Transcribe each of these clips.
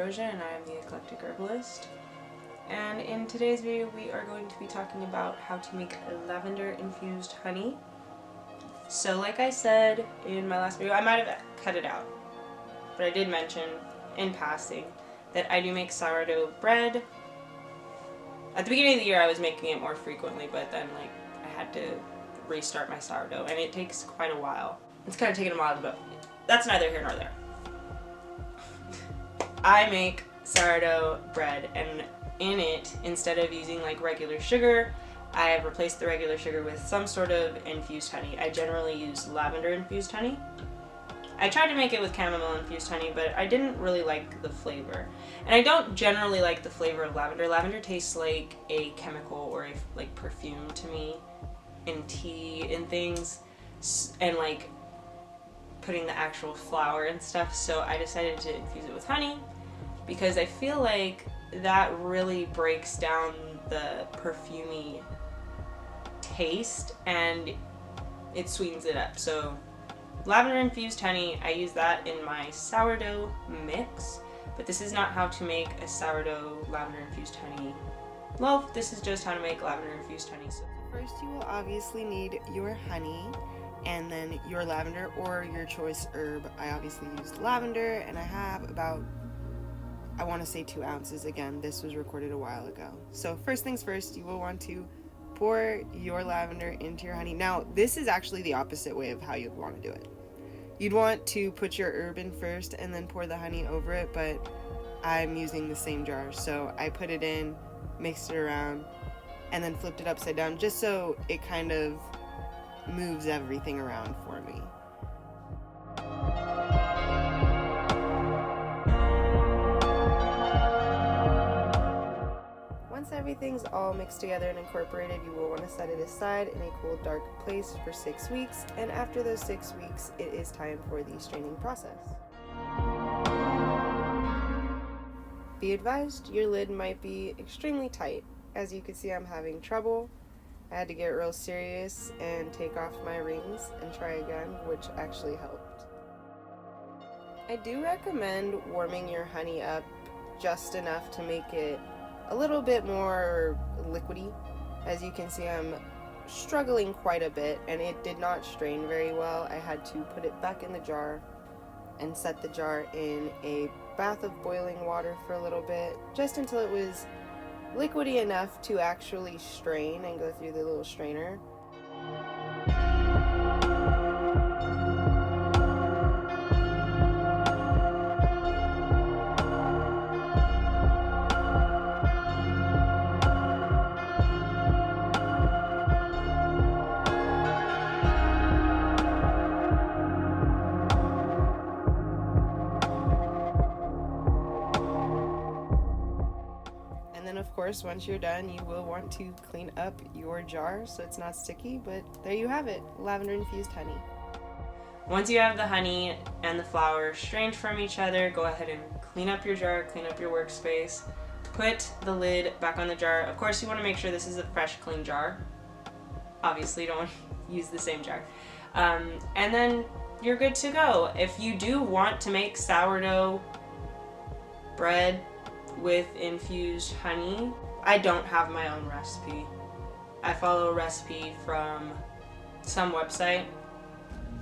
ℍ𝕒𝕣𝕓𝕠𝕣𝕠𝕜 and I am the Eclectic Herbalist. And in today's video we are going to be talking about how to make lavender infused honey. So like I said in my last video, I might have cut it out, but I did mention in passing that I do make sourdough bread. At the beginning of the year I was making it more frequently, but then I had to restart my sourdough and it takes quite a while. It's kind of taken a while, but that's neither here nor there. I make sourdough bread, and in it, instead of using regular sugar, I have replaced the regular sugar with some sort of infused honey. I generally use lavender infused honey. I tried to make it with chamomile infused honey, but I didn't really like the flavor. And I don't generally like the flavor of lavender. Lavender tastes like a chemical or a perfume to me, in tea and things, and putting the actual flower and stuff. So I decided to infuse it with honey because I feel like that really breaks down the perfumey taste and it sweetens it up. So lavender infused honey, I use that in my sourdough mix, but this is not how to make a sourdough lavender infused honey loaf. This is just how to make lavender infused honey. So first you will obviously need your honey and then your lavender or your choice herb. I obviously used lavender and I have about, I want to say 2 ounces. Again, this was recorded a while ago. So first things first, you will want to pour your lavender into your honey. Now, this is actually the opposite way of how you'd want to do it. You'd want to put your herb in first and then pour the honey over it, but I'm using the same jar. So I put it in, mixed it around, and then flipped it upside down just so it kind of moves everything around for me. Once everything's all mixed together and incorporated, you will want to set it aside in a cool, dark place for 6 weeks, and after those 6 weeks, it is time for the straining process. Be advised, your lid might be extremely tight. As you can see, I'm having trouble. I had to get real serious and take off my rings and try again, which actually helped. I do recommend warming your honey up just enough to make it a little bit more liquidy. As you can see, I'm struggling quite a bit and it did not strain very well. I had to put it back in the jar and set the jar in a bath of boiling water for a little bit, just until it was liquidy enough to actually strain and go through the little strainer. Of course, once you're done, you will want to clean up your jar so it's not sticky, but there you have it, lavender infused honey. once you have the honey and the flour strained from each other, go ahead and clean up your jar, clean up your workspace, put the lid back on the jar. Of course, you want to make sure this is a fresh, clean jar. Obviously, you don't want to use the same jar. And then you're good to go. If you do want to make sourdough bread with infused honey, I don't have my own recipe. I follow a recipe from some website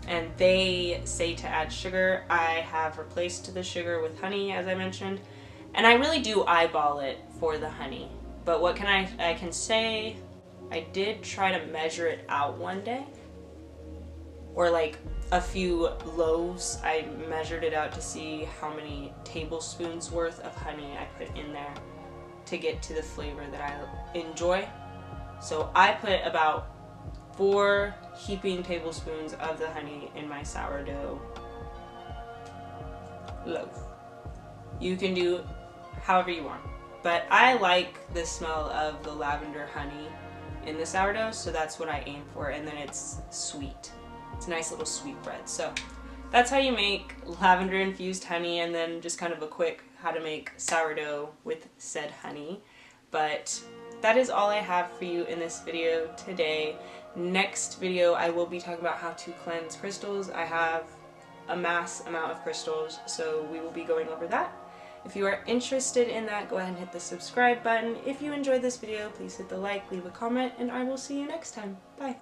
and they say to add sugar. I have replaced the sugar with honey, as I mentioned, and I really do eyeball it for the honey. But what can I can say, I did try to measure it out one day, or a few loaves. I measured it out to see how many tablespoons worth of honey I put in there to get to the flavor that I enjoy. So I put about 4 heaping tablespoons of the honey in my sourdough loaf. You can do however you want, but I like the smell of the lavender honey in the sourdough, so that's what I aim for, and then it's sweet. It's a nice little sweet bread. So that's how you make lavender infused honey, and then just kind of a quick how to make sourdough with said honey. But that is all I have for you in this video today. Next video I will be talking about how to cleanse crystals. I have a mass amount of crystals, so we will be going over that. If you are interested in that, go ahead and hit the subscribe button. If you enjoyed this video, please hit the like, leave a comment, and I will see you next time. Bye!